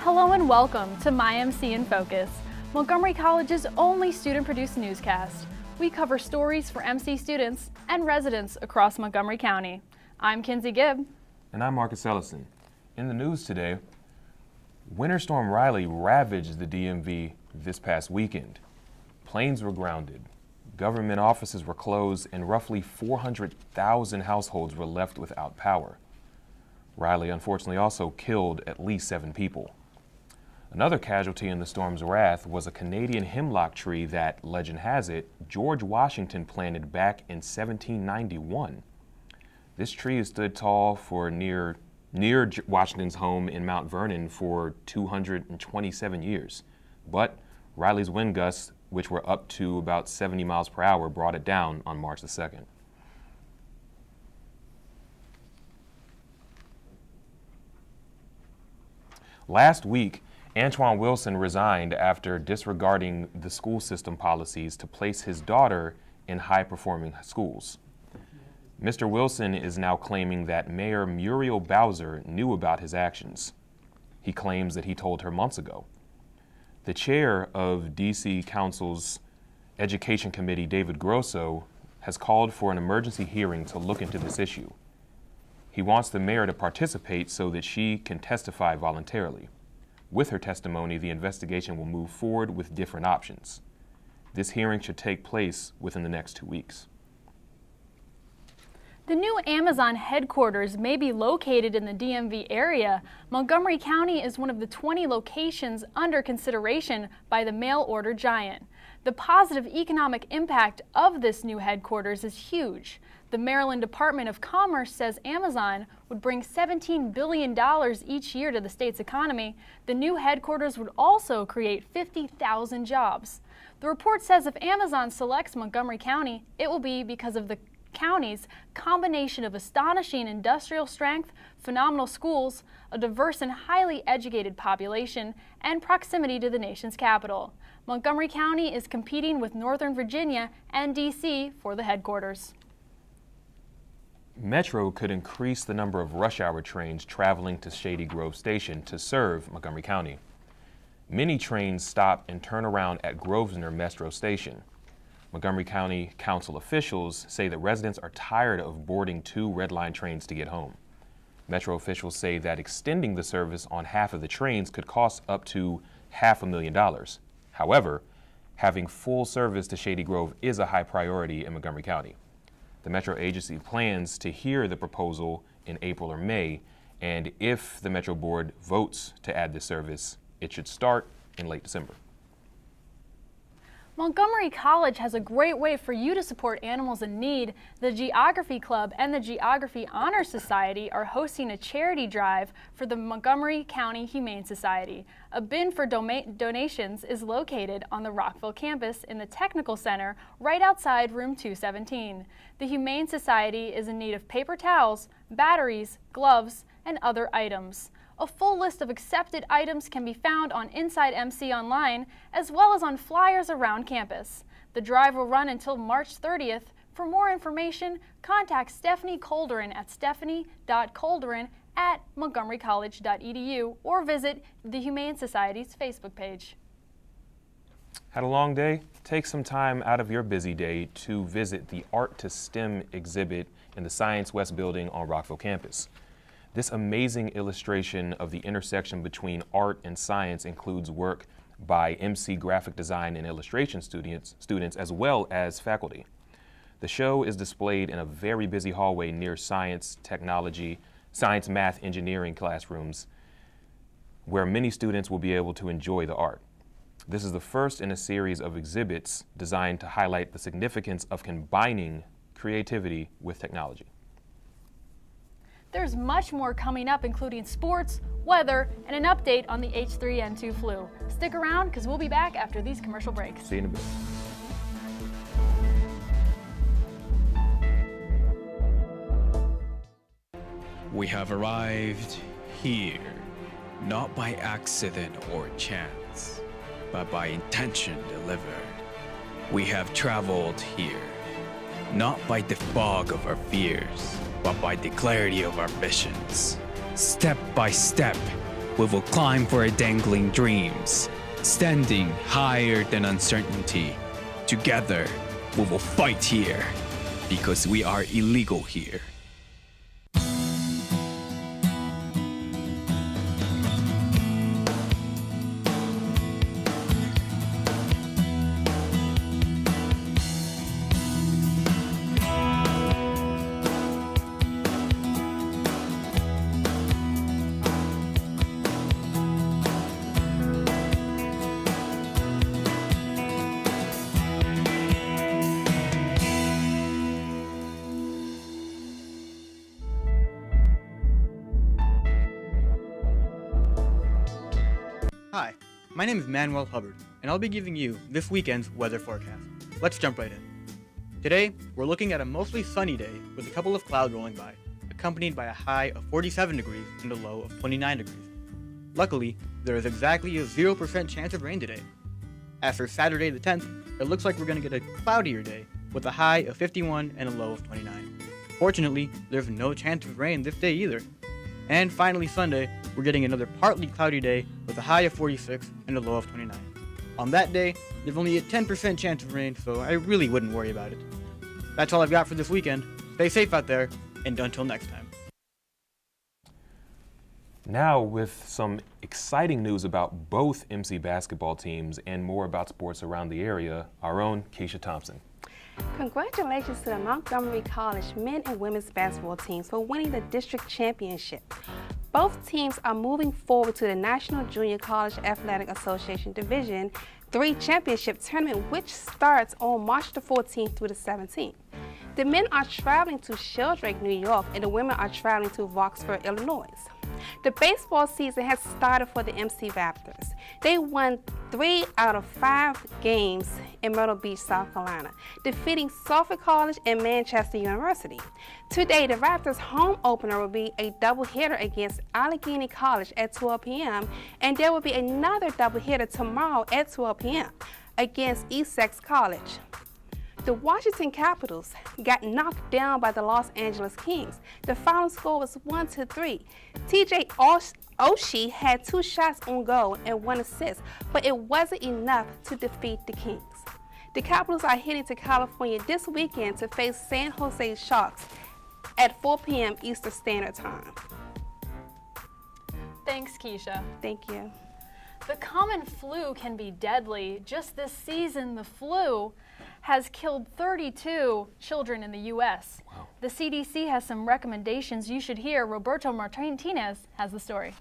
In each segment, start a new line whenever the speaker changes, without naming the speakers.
Hello and welcome to MyMC in Focus, Montgomery College's only student-produced newscast. We cover stories for MC students and residents across Montgomery County. I'm Kinsey Gibb.
And I'm Marcus Ellison. In the news today, Winter Storm Riley ravaged the DMV this past weekend. Planes were grounded, government offices were closed, and roughly 400,000 households were left without power. Riley unfortunately also killed at least 7 people. Another casualty in the storm's wrath was a Canadian hemlock tree that, legend has it, George Washington planted back in 1791. This tree has stood tall for near Washington's home in Mount Vernon for 227 years. But Riley's wind gusts, which were up to about 70 miles per hour, brought it down on March the 2nd. Last week, Antoine Wilson resigned after disregarding the school system policies to place his daughter in high-performing schools. Mr. Wilson is now claiming that Mayor Muriel Bowser knew about his actions. He claims that he told her months ago. The chair of D.C. Council's Education Committee, David Grosso, has called for an emergency hearing to look into this issue. He wants the mayor to participate so that she can testify voluntarily. With her testimony, the investigation will move forward with different options. This hearing should take place within the next 2 weeks.
The new Amazon headquarters may be located in the DMV area. Montgomery County is one of the 20 locations under consideration by the mail-order giant. The positive economic impact of this new headquarters is huge. The Maryland Department of Commerce says Amazon would bring $17 billion each year to the state's economy. The new headquarters would also create 50,000 jobs. The report says if Amazon selects Montgomery County, it will be because of the county's combination of astonishing industrial strength, phenomenal schools, a diverse and highly educated population, and proximity to the nation's capital. Montgomery County is competing with Northern Virginia and D.C. for the headquarters.
Metro could increase the number of rush hour trains traveling to Shady Grove Station to serve Montgomery County. Many trains stop and turn around at Grosvenor Metro Station. Montgomery County Council officials say that residents are tired of boarding 2 Red Line trains to get home. Metro officials say that extending the service on half of the trains could cost up to $500,000. However, having full service to Shady Grove is a high priority in Montgomery County. The Metro agency plans to hear the proposal in April or May, and if the Metro Board votes to add this service, it should start in late December.
Montgomery College has a great way for you to support animals in need. The Geography Club and the Geography Honor Society are hosting a charity drive for the Montgomery County Humane Society. A bin for donations is located on the Rockville campus in the Technical Center right outside room 217. The Humane Society is in need of paper towels, batteries, gloves, and other items. A full list of accepted items can be found on Inside MC Online, as well as on flyers around campus. The drive will run until March 30th. For more information, contact Stephanie Colderin at stephanie.colderin@montgomerycollege.edu or visit the Humane Society's Facebook page.
Had a long day? Take some time out of your busy day to visit the Art to STEM exhibit in the Science West building on Rockville campus. This amazing illustration of the intersection between art and science includes work by MC graphic design and illustration students as well as faculty. The show is displayed in a very busy hallway near science, math, engineering classrooms, where many students will be able to enjoy the art. This is the first in a series of exhibits designed to highlight the significance of combining creativity with technology.
There's much more coming up, including sports, weather, and an update on the H3N2 flu. Stick around because we'll be back after these commercial breaks.
See you in a bit.
We have arrived here, not by accident or chance, but by intention delivered. We have traveled here, not by the fog of our fears, but by the clarity of our missions. Step by step, we will climb for our dangling dreams, standing higher than uncertainty. Together, we will fight here, because we are illegal here.
Hi, my name is Manuel Hubbard, and I'll be giving you this weekend's weather forecast. Let's jump right in. Today, we're looking at a mostly sunny day with a couple of clouds rolling by, accompanied by a high of 47 degrees and a low of 29 degrees. Luckily, there is exactly a 0% chance of rain today. As for Saturday the 10th, it looks like we're going to get a cloudier day with a high of 51 and a low of 29. Fortunately, there's no chance of rain this day either. And finally Sunday, we're getting another partly cloudy day with a high of 46 and a low of 29. On that day, there's only a 10% chance of rain, so I really wouldn't worry about it. That's all I've got for this weekend. Stay safe out there, and until next time.
Now with some exciting news about both MC basketball teams and more about sports around the area, our own Keisha Thompson.
Congratulations to the Montgomery College men and women's basketball teams for winning the district championship. Both teams are moving forward to the National Junior College Athletic Association Division III Championship Tournament, which starts on March the 14th through the 17th. The men are traveling to Sheldrake, New York, and the women are traveling to Roxford, Illinois. The baseball season has started for the MC Raptors. They won 3 out of 5 games in Myrtle Beach, South Carolina, defeating Suffolk College and Manchester University. Today, the Raptors' home opener will be a doubleheader against Allegheny College at 12 p.m., and there will be another doubleheader tomorrow at 12 p.m. against Essex College. The Washington Capitals got knocked down by the Los Angeles Kings. The final score was 1-3. TJ Oshie had 2 shots on goal and 1 assist, but it wasn't enough to defeat the Kings. The Capitals are heading to California this weekend to face San Jose Sharks at 4 p.m. Eastern Standard Time.
Thanks, Keisha.
Thank you.
The common flu can be deadly. Just this season, the flu has killed 32 children in the U.S.
Wow.
The CDC has some recommendations you should hear. Roberto Martinez has the story.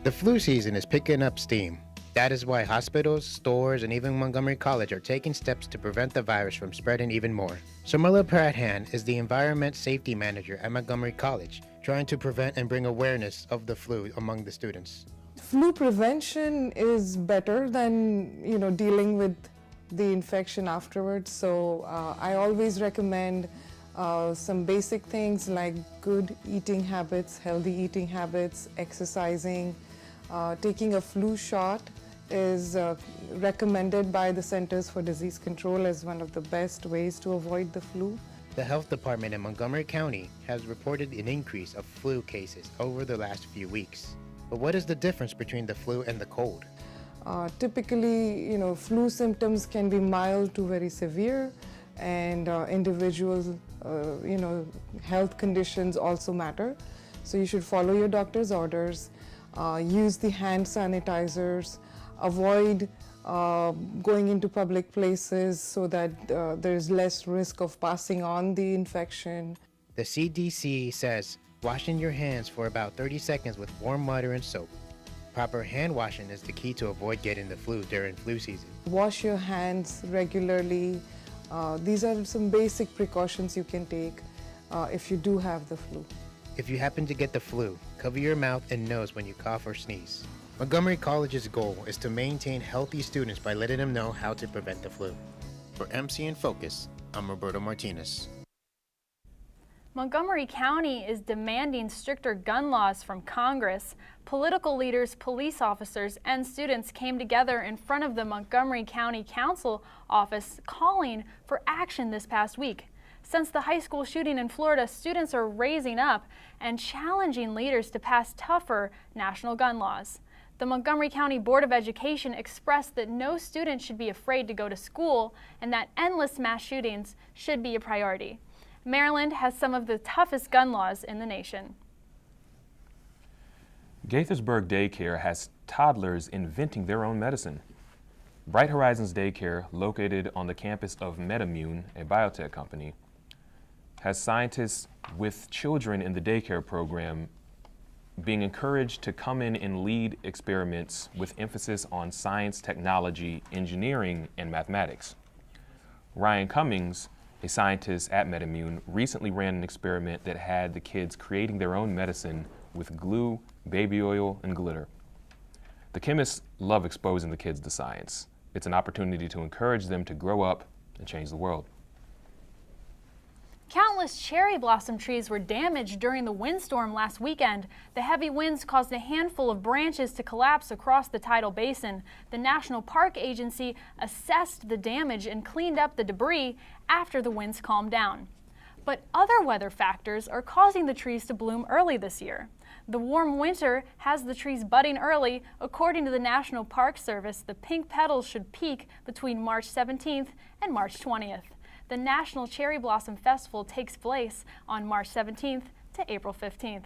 The flu season is picking up steam. That is why hospitals, stores, and even Montgomery College are taking steps to prevent the virus from spreading even more. Samila Pradhan is the Environment Safety Manager at Montgomery College, trying to prevent and bring awareness of the flu among the students.
Flu prevention is better than, dealing with the infection afterwards. So I always recommend some basic things like good eating habits, healthy eating habits, exercising. Taking a flu shot is recommended by the Centers for Disease Control as one of the best ways to avoid the flu.
The health department in Montgomery County has reported an increase of flu cases over the last few weeks. But what is the difference between the flu and the cold?
Typically, flu symptoms can be mild to very severe, and individuals, health conditions also matter. So you should follow your doctor's orders, use the hand sanitizers, avoid going into public places so that there's less risk of passing on the infection.
The CDC says washing your hands for about 30 seconds with warm water and soap. Proper hand washing is the key to avoid getting the flu during flu season.
Wash your hands regularly. These are some basic precautions you can take if you do have the flu.
If you happen to get the flu, cover your mouth and nose when you cough or sneeze. Montgomery College's goal is to maintain healthy students by letting them know how to prevent the flu. For MC in Focus, I'm Roberto Martinez.
Montgomery County is demanding stricter gun laws from Congress. Political leaders, police officers, and students came together in front of the Montgomery County Council office calling for action this past week. Since the high school shooting in Florida, students are raising up and challenging leaders to pass tougher national gun laws. The Montgomery County Board of Education expressed that no student should be afraid to go to school and that endless mass shootings should be a priority. Maryland has some of the toughest gun laws in the nation.
Gaithersburg Daycare has toddlers inventing their own medicine. Bright Horizons Daycare, located on the campus of MedImmune, a biotech company, has scientists with children in the daycare program being encouraged to come in and lead experiments with emphasis on science, technology, engineering, and mathematics. Ryan Cummings, a scientist at MedImmune, recently ran an experiment that had the kids creating their own medicine with glue, baby oil, and glitter. The chemists love exposing the kids to science. It's an opportunity to encourage them to grow up and change the world.
Countless cherry blossom trees were damaged during the windstorm last weekend. The heavy winds caused a handful of branches to collapse across the tidal basin. The National Park Agency assessed the damage and cleaned up the debris after the winds calmed down. But other weather factors are causing the trees to bloom early this year. The warm winter has the trees budding early. According to the National Park Service, the pink petals should peak between March 17th and March 20th. The National Cherry Blossom Festival takes place on March 17th to April 15th.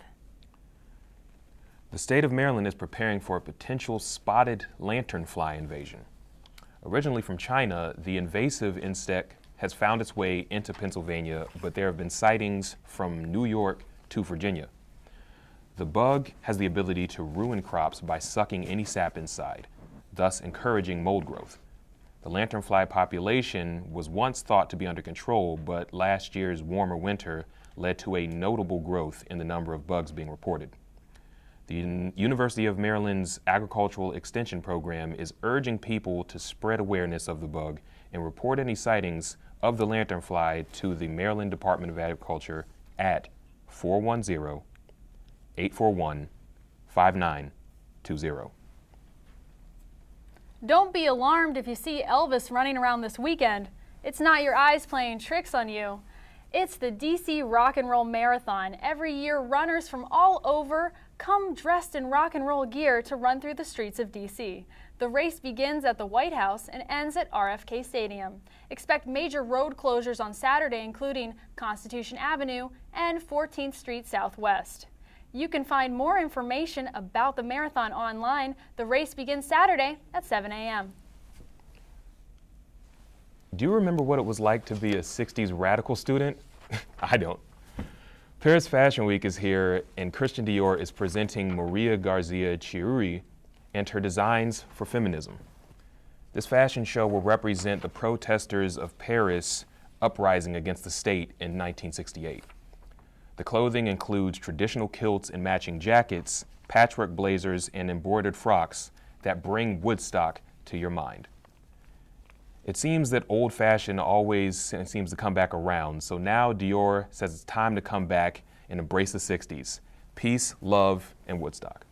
The state of Maryland is preparing for a potential spotted lanternfly invasion. Originally from China, the invasive insect has found its way into Pennsylvania, but there have been sightings from New York to Virginia. The bug has the ability to ruin crops by sucking any sap inside, thus encouraging mold growth. The lanternfly population was once thought to be under control, but last year's warmer winter led to a notable growth in the number of bugs being reported. The University of Maryland's Agricultural Extension Program is urging people to spread awareness of the bug and report any sightings of the lanternfly to the Maryland Department of Agriculture at 410-841-5920.
Don't be alarmed if you see Elvis running around this weekend. It's not your eyes playing tricks on you. It's the DC Rock and Roll Marathon. Every year, runners from all over come dressed in rock and roll gear to run through the streets of DC. The race begins at the White House and ends at RFK Stadium. Expect major road closures on Saturday, including Constitution Avenue and 14th Street Southwest. You can find more information about the marathon online. The race begins Saturday at 7 a.m.
Do you remember what it was like to be a 60s radical student? I don't. Paris Fashion Week is here, and Christian Dior is presenting Maria Garcia Chiuri and her designs for feminism. This fashion show will represent the protesters of Paris uprising against the state in 1968. The clothing includes traditional kilts and matching jackets, patchwork blazers, and embroidered frocks that bring Woodstock to your mind. It seems that old fashion always seems to come back around, so now Dior says it's time to come back and embrace the 60s. Peace, love, and Woodstock.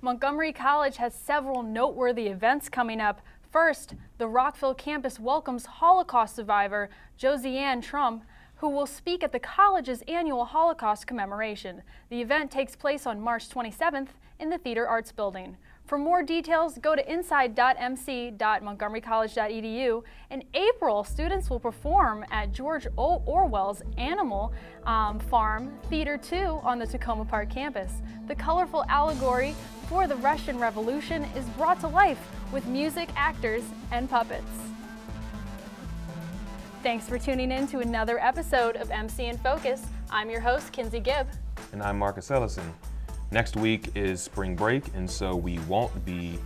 Montgomery College has several noteworthy events coming up. First, the Rockville campus welcomes Holocaust survivor Josiane Trump, who will speak at the college's annual Holocaust commemoration. The event takes place on March 27th in the Theater Arts Building. For more details, go to inside.mc.montgomerycollege.edu. In April, students will perform at George Orwell's Animal Farm Theater 2 on the Tacoma Park campus. The colorful allegory for the Russian Revolution is brought to life with music, actors, and puppets. Thanks for tuning in to another episode of MC in Focus. I'm your host, Kinsey Gibb.
And I'm Marcus Ellison. Next week is spring break, and so we won't be